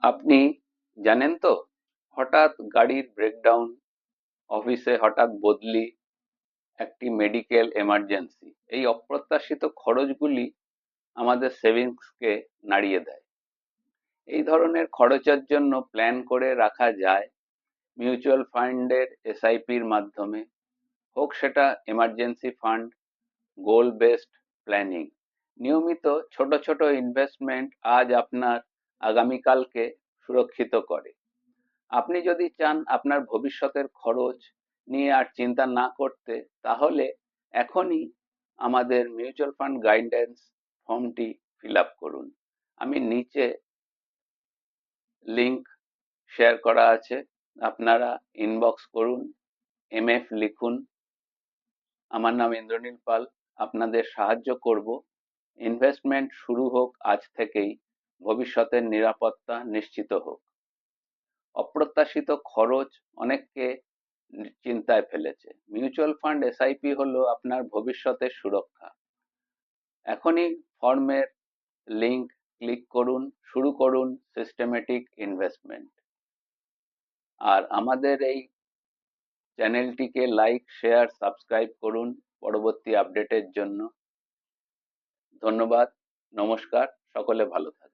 আপনি জানেন তো, হঠাৎ গাড়ির ব্রেকডাউন, অফিসে হঠাৎ বদলি, একটি মেডিকেল এমার্জেন্সি, এই অপ্রত্যাশিত খরচগুলি আমাদের সেভিংসকে নাড়িয়ে দেয়। এই ধরনের খরচের জন্য প্ল্যান করে রাখা যায় মিউচুয়াল ফান্ডের এসআইপির মাধ্যমে, হোক সেটা এমার্জেন্সি ফান্ড, গোল বেসড প্ল্যানিং। নিয়মিত ছোট ছোট ইনভেস্টমেন্ট আজ আপনার আগামীকালকে সুরক্ষিত করে। আপনি যদি চান আপনার ভবিষ্যতের খরচ নিয়ে আর চিন্তা না করতে, তাহলে এখনই আমাদের মিউচুয়াল ফান্ড গাইডেন্স ফর্মটি ফিল আপ করুন। আমি নিচে লিংক শেয়ার করা আছে, আপনারা ইনবক্স করুন, এমএফ লিখুন। আমার নাম ইন্দ্রনীল পাল, আপনাদের সাহায্য করব। ইনভেস্টমেন্ট শুরু হোক আজ থেকেই, ভবিষ্যতের নিরাপত্তা নিশ্চিত হোক। অপ্রত্যাশিত খরচ অনেককে চিন্তায় ফেলেছে। মিউচুয়াল ফান্ড এসআইপি হলো আপনার ভবিষ্যতের সুরক্ষা। এখনই ফর্মের লিংক ক্লিক করুন, শুরু করুন সিস্টেমেটিক ইনভেস্টমেন্ট। আর আমাদের এই চ্যানেলটিকে লাইক, শেয়ার, সাবস্ক্রাইব করুন পরবর্তী আপডেটের জন্য। ধন্যবাদ, নমস্কার, সকলে ভালো থাকুন।